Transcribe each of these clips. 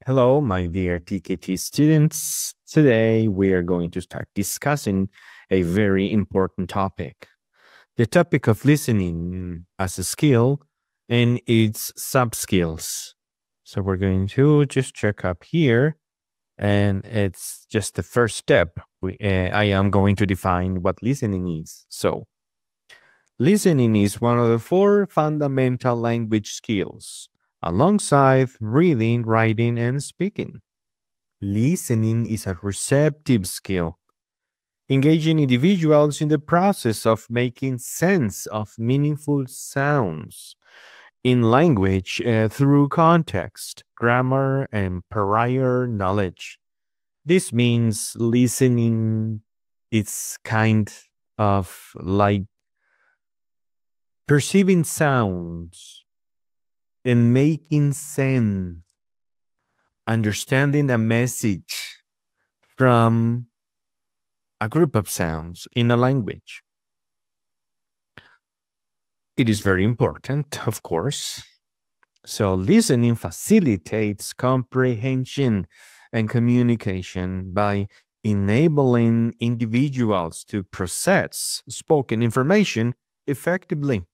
Hello, my dear TKT students. Today we are going to start discussing a very important topic. The topic of listening as a skill and its sub-skills. So we're going to just check up here, and it's just the first step. I am going to define what listening is. So listening is one of the four fundamental language skills, alongside reading, writing, and speaking. Listening is a receptive skill, engaging individuals in the process of making sense of meaningful sounds in language through context, grammar, and prior knowledge. This means listening is kind of like perceiving sounds and making sense, understanding a message from a group of sounds in a language. It is very important, of course. So listening facilitates comprehension and communication by enabling individuals to process spoken information effectively.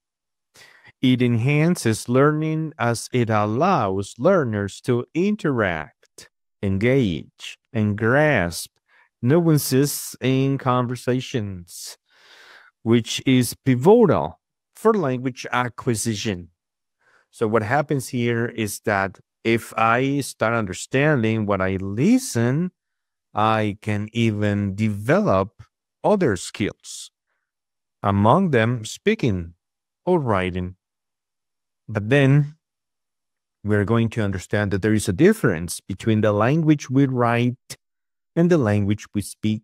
It enhances learning as it allows learners to interact, engage, and grasp nuances in conversations, which is pivotal for language acquisition. So what happens here is that if I start understanding what I listen, I can even develop other skills, among them speaking or writing. But then we're going to understand that there is a difference between the language we write and the language we speak.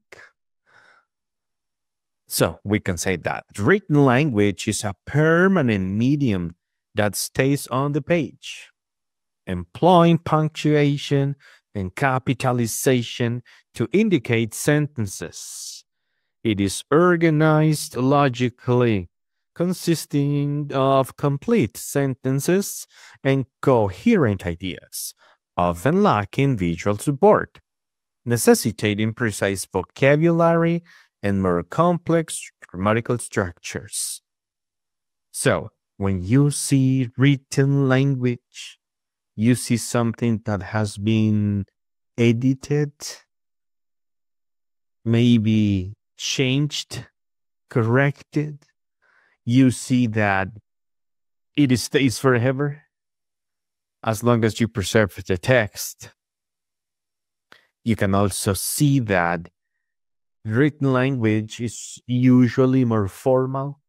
So we can say that written language is a permanent medium that stays on the page, employing punctuation and capitalization to indicate sentences. It is organized logically, consisting of complete sentences and coherent ideas, often lacking visual support, necessitating precise vocabulary and more complex grammatical structures. So, when you see written language, you see something that has been edited, maybe changed, corrected. You see that it stays forever as long as you preserve the text. You can also see that written language is usually more formal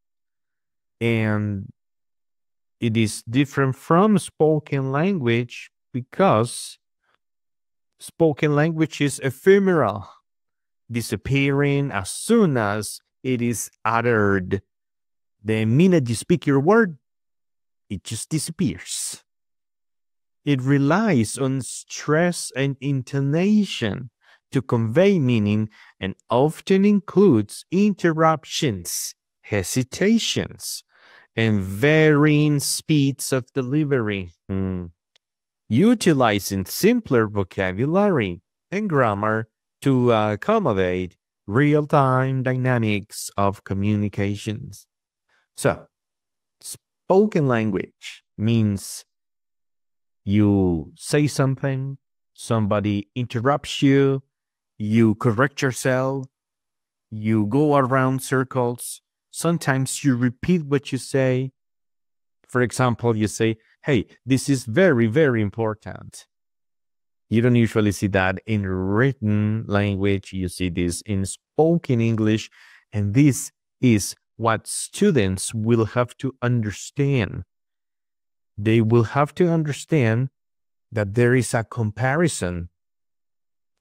and it is different from spoken language because spoken language is ephemeral, disappearing as soon as it is uttered. The minute you speak your word, it just disappears. It relies on stress and intonation to convey meaning and often includes interruptions, hesitations, and varying speeds of delivery. Utilizing simpler vocabulary and grammar to accommodate real-time dynamics of communications. So, spoken language means you say something, somebody interrupts you, you correct yourself, you go around circles. Sometimes you repeat what you say. For example, you say, hey, this is very, very important. You don't usually see that in written language. You see this in spoken English. And this is what students will have to understand. They will have to understand that there is a comparison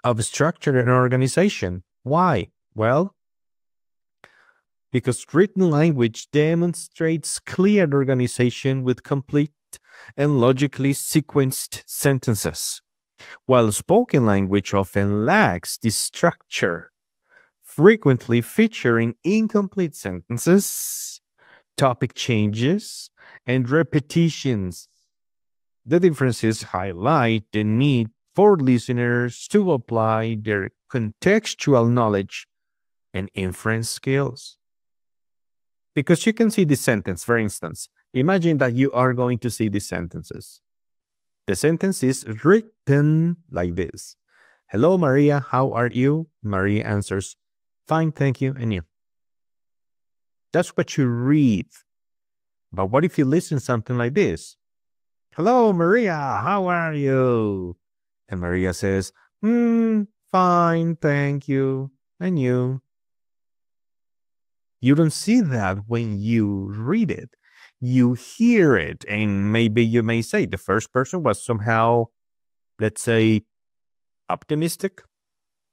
of structure and organization. Why? Well, because written language demonstrates clear organization with complete and logically sequenced sentences, while spoken language often lacks this structure, frequently featuring incomplete sentences, topic changes, and repetitions. The differences highlight the need for listeners to apply their contextual knowledge and inference skills. Because you can see this sentence, for instance. Imagine that you are going to see these sentences. The sentence is written like this. Hello, Maria. How are you? Maria answers, fine, thank you. And you? That's what you read. But what if you listen something like this? Hello, Maria. How are you? And Maria says, fine, thank you. And you? You don't see that when you read it. You hear it. And maybe you may say the first person was somehow, let's say, optimistic.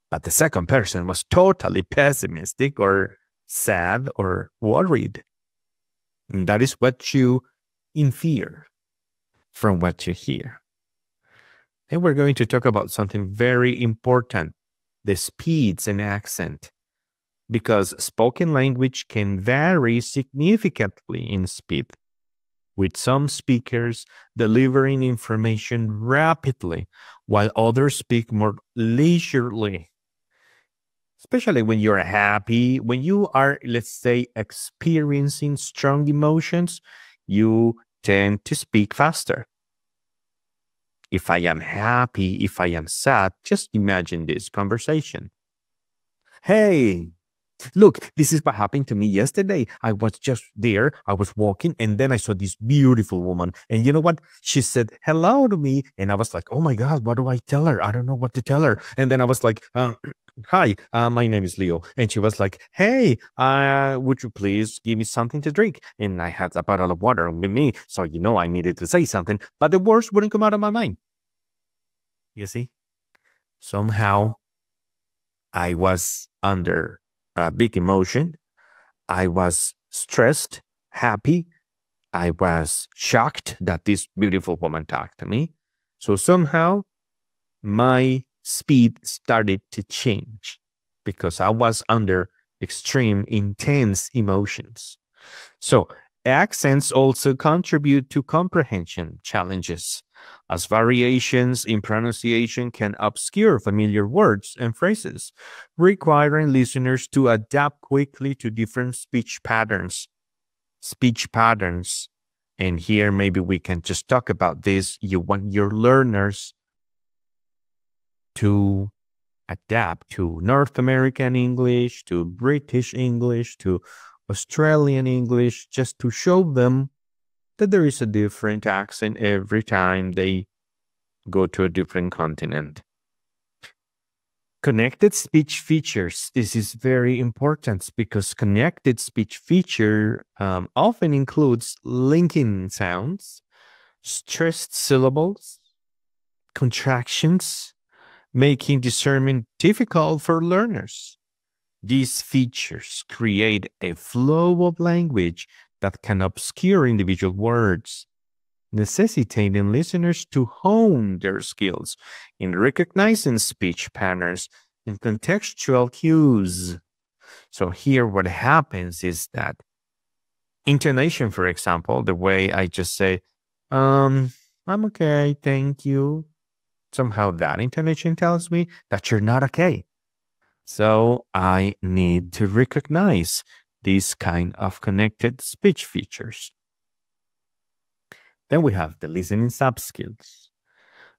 But the second person was totally pessimistic or sad or worried. And that is what you infer from what you hear. And we're going to talk about something very important, the speeds and accent. Because spoken language can vary significantly in speed, with some speakers delivering information rapidly, while others speak more leisurely. Especially when you're happy, when you are, let's say, experiencing strong emotions, you tend to speak faster. If I am happy, if I am sad, just imagine this conversation. Hey, look, this is what happened to me yesterday. I was just there. I was walking, and then I saw this beautiful woman. And you know what? She said hello to me. And I was like, oh my God, what do I tell her? I don't know what to tell her. And then I was like, hi, my name is Leo. And she was like, hey, would you please give me something to drink? And I had a bottle of water with me. So, I needed to say something. But the words wouldn't come out of my mind. You see? Somehow, I was under a big emotion. I was stressed, happy. I was shocked that this beautiful woman talked to me. So somehow my speed started to change because I was under extreme, intense emotions. So accents also contribute to comprehension challenges, as variations in pronunciation can obscure familiar words and phrases, requiring listeners to adapt quickly to different speech patterns. And here maybe we can just talk about this. You want your learners to adapt to North American English, to British English, to Australian English, just to show them that there is a different accent every time they go to a different continent. Connected speech features. This is very important because connected speech feature often includes linking sounds, stressed syllables, contractions, making discernment difficult for learners. These features create a flow of language that can obscure individual words, necessitating listeners to hone their skills in recognizing speech patterns and contextual cues. So here what happens is that intonation, for example, the way I just say, I'm okay, thank you. Somehow that intonation tells me that you're not okay. So I need to recognize these kind of connected speech features. Then we have the listening subskills.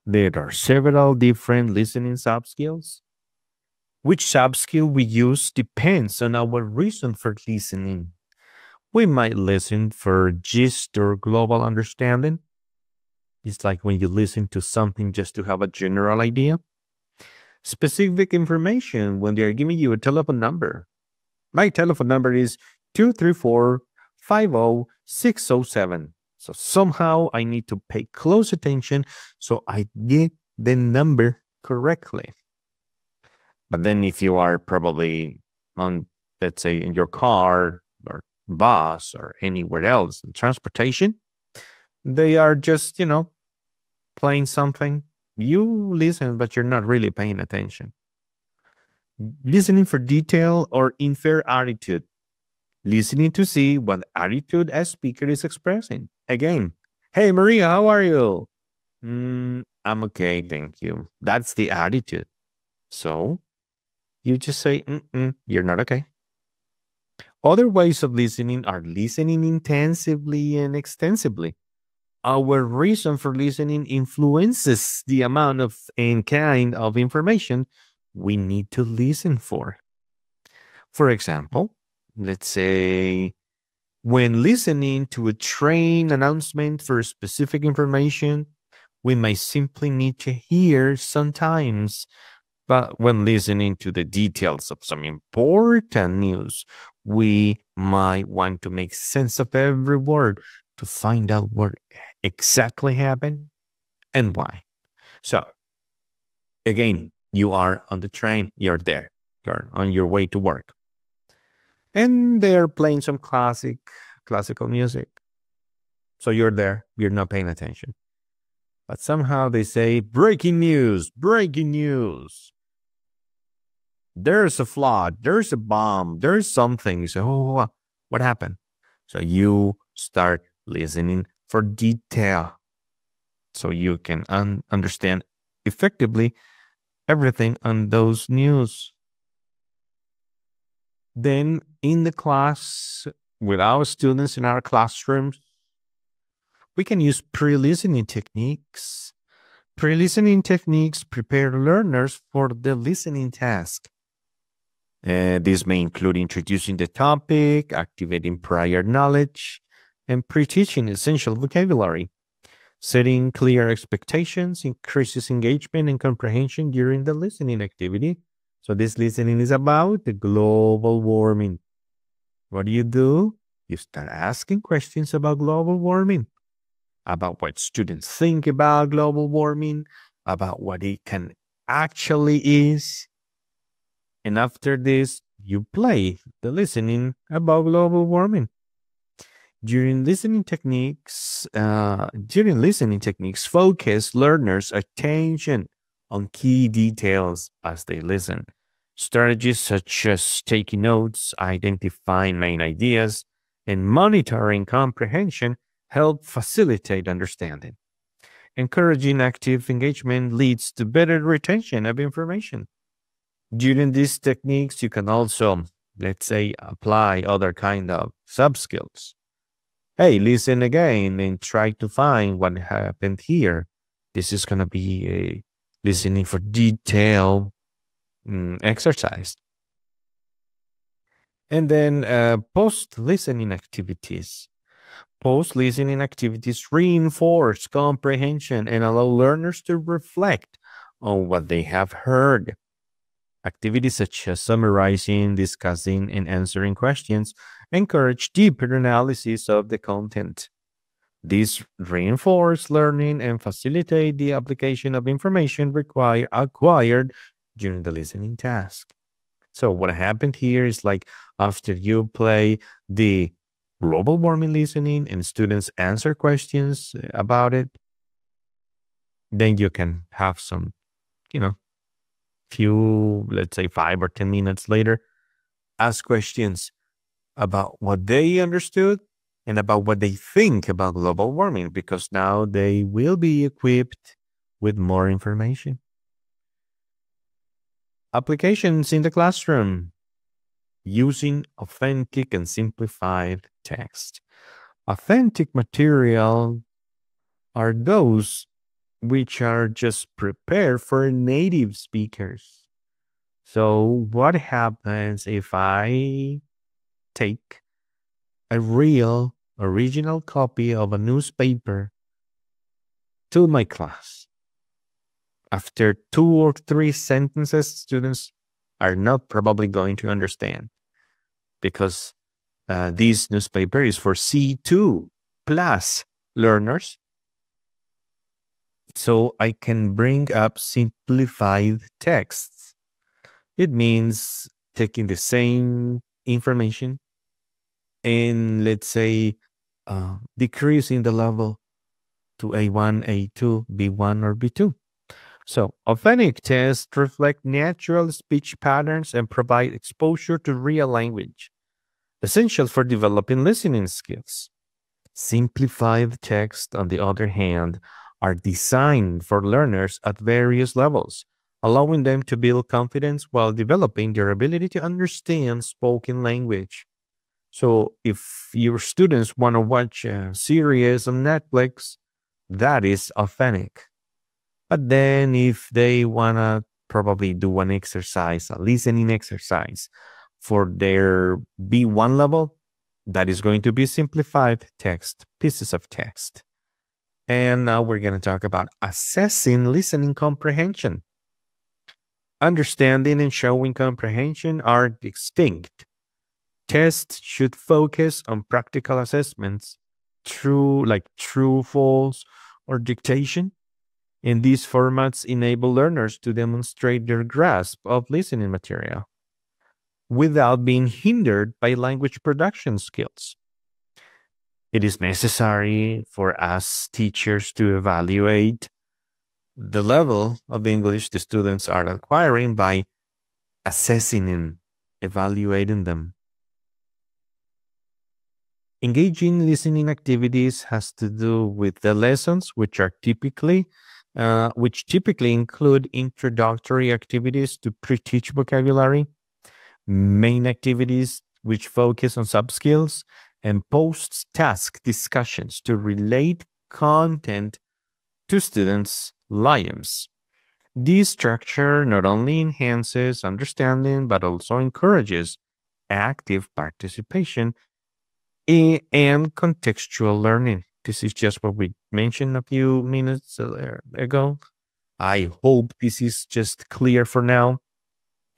There are several different listening subskills. Which subskill we use depends on our reason for listening. We might listen for gist or global understanding. It's like when you listen to something just to have a general idea. Specific information when they're giving you a telephone number. My telephone number is 234-50607. So somehow I need to pay close attention so I get the number correctly. But then if you are probably on, let's say, in your car or bus or anywhere else in transportation, they are just, playing something. You listen, but you're not really paying attention. Listening for detail or infer attitude. Listening to see what attitude a speaker is expressing. Again, hey, Maria, how are you? I'm okay, thank you. That's the attitude. So you just say, you're not okay. Other ways of listening are listening intensively and extensively. Our reason for listening influences the amount of and kind of information we need to listen for. For example, let's say when listening to a train announcement for specific information, we may simply need to hear sometimes. But when listening to the details of some important news, we might want to make sense of every word to find out what exactly happened and why. So, again, you are on the train, you're there, you're on your way to work. And they're playing some classical music. So you're there, you're not paying attention. But somehow they say, breaking news, breaking news. There's a flood, there's a bomb, there's something. So, what happened? So you start listening for detail so you can understand effectively everything on those news. Then in the class, with our students in our classrooms, we can use pre-listening techniques. Pre-listening techniques prepare learners for the listening task. This may include introducing the topic, activating prior knowledge, and pre-teaching essential vocabulary. Setting clear expectations increases engagement and comprehension during the listening activity. So this listening is about the global warming. What do? You start asking questions about global warming, about what students think about global warming, about what it can actually is. And after this, you play the listening about global warming. During listening techniques, focus learners' attention on key details as they listen. Strategies such as taking notes, identifying main ideas, and monitoring comprehension help facilitate understanding. Encouraging active engagement leads to better retention of information. During these techniques, you can also, let's say, apply other kind of sub-skills. Hey, listen again and try to find what happened here. This is going to be a listening for detail exercise. And then post-listening activities. Post-listening activities reinforce comprehension and allow learners to reflect on what they have heard. Activities such as summarizing, discussing, and answering questions encourage deeper analysis of the content. These reinforce learning and facilitate the application of information acquired during the listening task. So what happened here is like after you play the global warming listening and students answer questions about it, then you can have some, few, let's say 5 or 10 minutes later, ask questions about what they understood and about what they think about global warming, because now they will be equipped with more information. Applications in the classroom using authentic and simplified text. Authentic material are those which are just prepared for native speakers. So what happens if I take a real original copy of a newspaper to my class? After 2 or 3 sentences, students are not probably going to understand, because this newspaper is for C2 plus learners. So I can bring up simplified texts. It means taking the same information and, let's say, decreasing the level to A1, A2, B1, or B2. So authentic tests reflect natural speech patterns and provide exposure to real language, essential for developing listening skills. Simplified text, on the other hand, are designed for learners at various levels, allowing them to build confidence while developing their ability to understand spoken language. So if your students want to watch a series on Netflix, that is authentic. But then if they want to probably do an exercise, a listening exercise for their B1 level, that is going to be simplified text, pieces of text. And now we're going to talk about assessing listening comprehension. Understanding and showing comprehension are distinct. Tests should focus on practical assessments, true, false, or dictation. And these formats enable learners to demonstrate their grasp of listening material without being hindered by language production skills. It is necessary for us teachers to evaluate the level of English the students are acquiring by assessing and evaluating them. Engaging listening activities has to do with the lessons, which typically include introductory activities to pre-teach vocabulary, main activities which focus on sub-skills, and post-task discussions to relate content to students' lives. This structure not only enhances understanding, but also encourages active participation and contextual learning. This is just what we mentioned a few minutes ago. I hope this is just clear for now.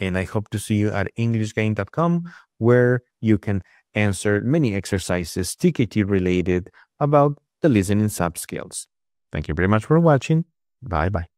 And I hope to see you at EnglishGain.com, where you can answer many exercises TKT related about the listening sub skills. Thank you very much for watching. Bye-bye.